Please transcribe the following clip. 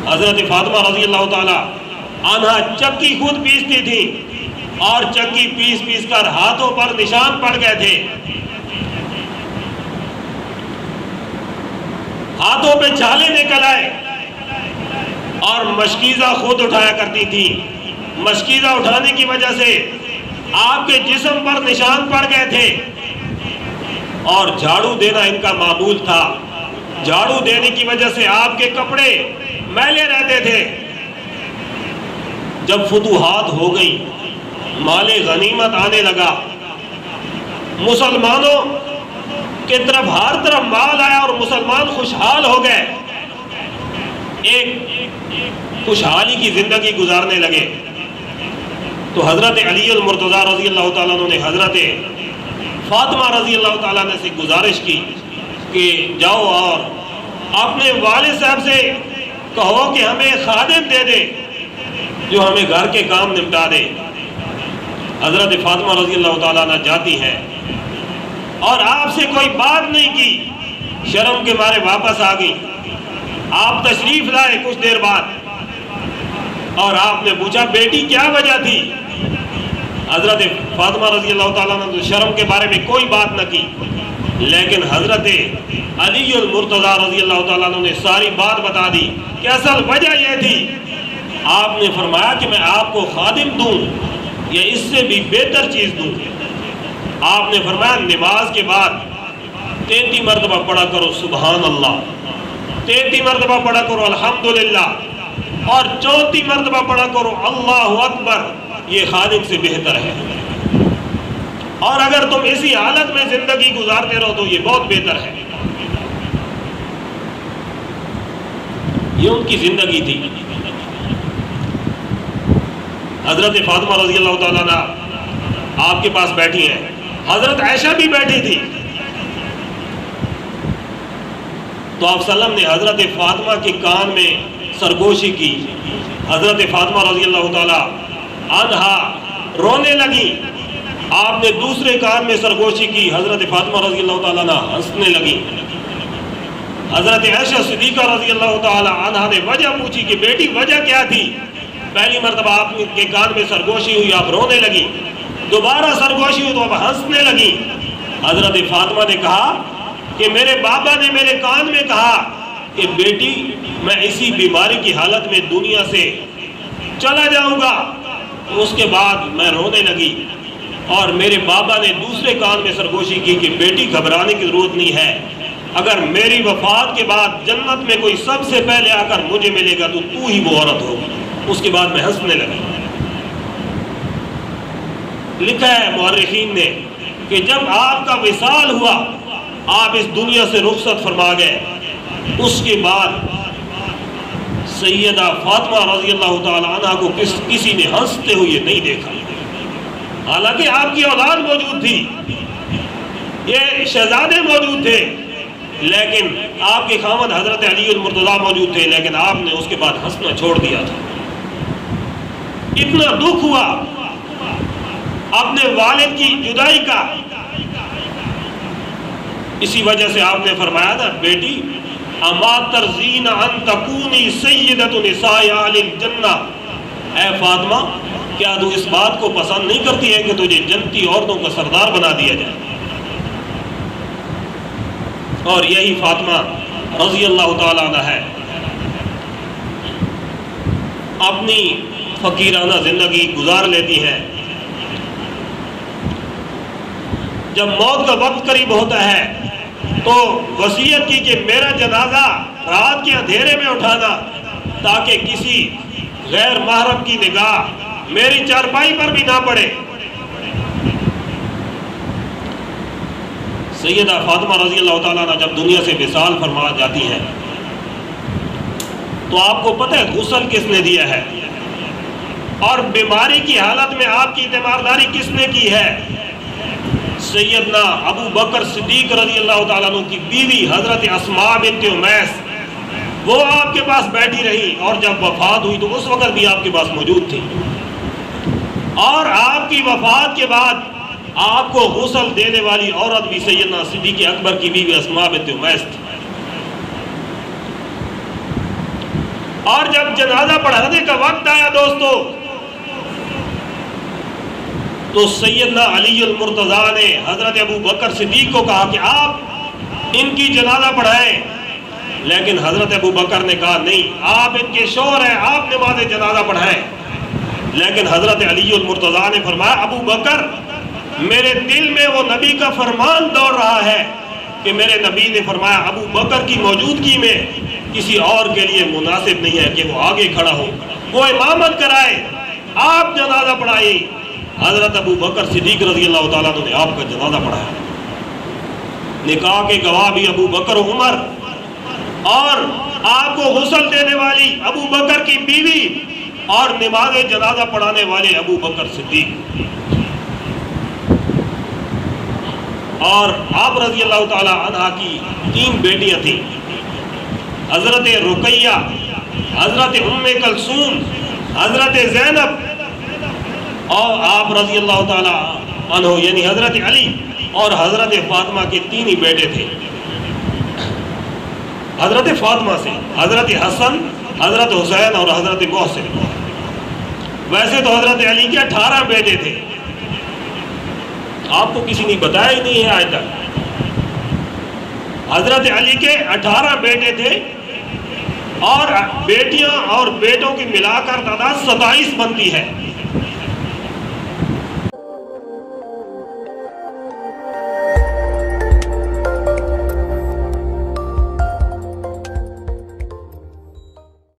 حضرت فاطمہ رضی اللہ تعالی عنہا چکی خود پیستی تھی اور چکی پیس پیس کر ہاتھوں پر نشان پڑ گئے تھے، ہاتھوں پہ چھالے نکل آئے، اور مشکیزہ خود اٹھایا کرتی تھی۔ مشکیزہ اٹھانے کی وجہ سے آپ کے جسم پر نشان پڑ گئے تھے، اور جھاڑو دینا ان کا معمول تھا۔ جھاڑو دینے کی وجہ سے آپ کے کپڑے میلے رہتے تھے۔ جب فتوحات ہو گئی، مال غنیمت آنے لگا، مسلمانوں کے طرف ہر طرف مال آیا اور مسلمان خوشحال ہو گئے، ایک خوشحالی کی زندگی گزارنے لگے۔ تو حضرت علی المرتضیٰ رضی اللہ تعالیٰ عنہ نے حضرت فاطمہ رضی اللہ تعالیٰ عنہ سے گزارش کی کہ جاؤ اور اپنے والد صاحب سے کہو کہ ہمیں خادم دے دے جو ہمیں گھر کے کام نمٹا دے۔ حضرت فاطمہ رضی اللہ تعالیٰ عنہ جاتی ہیں اور آپ سے کوئی بات نہیں کی، شرم کے مارے واپس آ گئی۔ آپ تشریف لائے کچھ دیر بعد اور آپ نے پوچھا بیٹی کیا وجہ تھی؟ حضرت فاطمہ رضی اللہ تعالیٰ عنہ شرم کے بارے میں کوئی بات نہ کی، لیکن حضرت علی المرتضیٰ رضی اللہ تعالیٰ عنہ نے ساری بات بتا دی کہ اصل وجہ یہ تھی۔ آپ نے فرمایا کہ میں آپ کو خادم دوں یا اس سے بھی بہتر چیز دوں؟ آپ نے فرمایا نماز کے بعد 33 مرتبہ پڑھا کرو سبحان اللہ، 33 مرتبہ پڑھا کرو الحمدللہ، اور 34 مرتبہ پڑھا کرو اللہ اکبر، یہ خادم سے بہتر ہے۔ اور اگر تم اسی حالت میں زندگی گزارتے رہو تو یہ بہت بہتر ہے۔ یہ ان کی زندگی تھی۔ حضرت فاطمہ رضی اللہ تعالیٰ عنہ آپ کے پاس بیٹھی ہیں، حضرت عائشہ بھی بیٹھی تھی۔ تو آپ صلی اللہ علیہ وسلم نے حضرت فاطمہ کے کان میں سرگوشی کی، حضرت فاطمہ رضی اللہ تعالیٰ عنہا رونے لگی۔ آپ نے دوسرے کان میں سرگوشی کی، حضرت فاطمہ رضی اللہ تعالیٰ عنہ ہنسنے لگی۔ حضرت عائشہ صدیقہ رضی اللہ تعالیٰ عنہا نے وجہ پوچھی کہ بیٹی وجہ کیا تھی؟ پہلی مرتبہ آپ کے کان میں سرگوشی ہوئی، آپ رونے لگی، دوبارہ سرگوشی ہوئی تو آپ ہنسنے لگی۔ حضرت فاطمہ نے کہا کہ میرے بابا نے میرے کان میں کہا کہ بیٹی میں اسی بیماری کی حالت میں دنیا سے چلا جاؤں گا۔ اس کے بعد میں رونے لگی، اور میرے بابا نے دوسرے کان میں سرگوشی کی کہ بیٹی گھبرانے کی ضرورت نہیں ہے، اگر میری وفات کے بعد جنت میں کوئی سب سے پہلے آ کر مجھے ملے گا تو ہی وہ عورت ہوگی۔ اس کے بعد میں ہنسنے لگی۔ لکھا ہے مورخین نے کہ جب آپ کا وصال ہوا، آپ اس دنیا سے رخصت فرما گئے، اس کے بعد سیدہ فاطمہ رضی اللہ تعالی عنہ کو کسی نے ہنستے ہوئے نہیں دیکھا، حالانکہ آپ کی اولاد موجود تھی، یہ شہزادے موجود تھے، لیکن آپ کے خاوند حضرت علی المرتضیٰ موجود تھے، لیکن آپ نے اس کے بعد ہنسنا چھوڑ دیا تھا۔ اتنا دکھ ہوا اپنے والد کی جدائی کا، اسی وجہ سے آپ نے فرمایا تھا بیٹی اما ترضین ان تکونی سیدۃ نساء اہل الجنہ، اے فاطمہ کیا تو اس بات کو پسند نہیں کرتی ہے کہ تجھے جنتی عورتوں کا سردار بنا دیا جائے؟ اور یہی فاطمہ رضی اللہ تعالیٰ عنہ ہے، اپنی فقیرانہ زندگی گزار لیتی ہیں۔ جب موت کا وقت قریب ہوتا ہے تو وصیت کی کہ میرا جنازہ رات کے اندھیرے میں اٹھانا تاکہ کسی غیر محرم کی نگاہ میری چارپائی پر بھی نہ پڑے۔ سیدہ فاطمہ رضی اللہ تعالیٰ عنہ جب دنیا سے وصال فرما جاتی ہیں تو آپ کو پتہ ہے غسل کس نے دیا ہے اور بیماری کی حالت میں آپ کی تیمارداری کس نے کی ہے؟ سیدنا ابو بکر صدیق رضی اللہ تعالیٰ عنہ کی بیوی حضرت اسماء بنت امیس، وہ آپ کے پاس بیٹھی رہی، اور جب وفات ہوئی تو اس وقت بھی آپ کے پاس موجود تھی، اور آپ کی وفات کے بعد آپ کو غسل دینے والی عورت بھی سیدنا صدیق اکبر کی بیوی اسماء بنت امیس تھی۔ اور جب جنازہ پڑھانے کا وقت آیا دوستو تو سیدنا علی المرتضیٰ نے حضرت ابو بکر صدیق کو کہا کہ آپ ان کی جنازہ پڑھائیں، لیکن حضرت ابو بکر نے کہا نہیں، آپ ان کے شوہر ہیں، آپ نماز جنازہ پڑھائیں۔ لیکن حضرت علی المرتضیٰ نے فرمایا ابو بکر میرے دل میں وہ نبی کا فرمان دوڑ رہا ہے کہ میرے نبی نے فرمایا ابو بکر کی موجودگی میں کسی اور کے لیے مناسب نہیں ہے کہ وہ آگے کھڑا ہو، وہ امامت کرائے، آپ جنازہ پڑھائیں۔ حضرت ابو بکر صدیق رضی اللہ تعالیٰ نے آپ کا جنازہ پڑھایا۔ نکاح کے گواہ بھی ابو بکر و عمر، اور آپ کو غسل دینے والی ابو بکر کی بیوی، اور نماز جنازہ پڑھانے والے ابو بکر صدیق۔ اور آپ رضی اللہ تعالیٰ عنہ کی 3 بیٹیاں تھیں، حضرت رقیہ، حضرت ام کلثوم، حضرت زینب، اور آپ رضی اللہ تعالیٰ عنہ یعنی حضرت علی اور حضرت فاطمہ کے 3 ہی بیٹے تھے۔ حضرت فاطمہ سے حضرت حسن، حضرت حسین اور حضرت محسن۔ ویسے تو حضرت علی کے 18 بیٹے تھے، آپ کو کسی نے بتایا ہی نہیں ہے آج تک۔ حضرت علی کے 18 بیٹے تھے، اور بیٹیاں اور بیٹوں کی ملا کر تعداد 27 بنتی ہے۔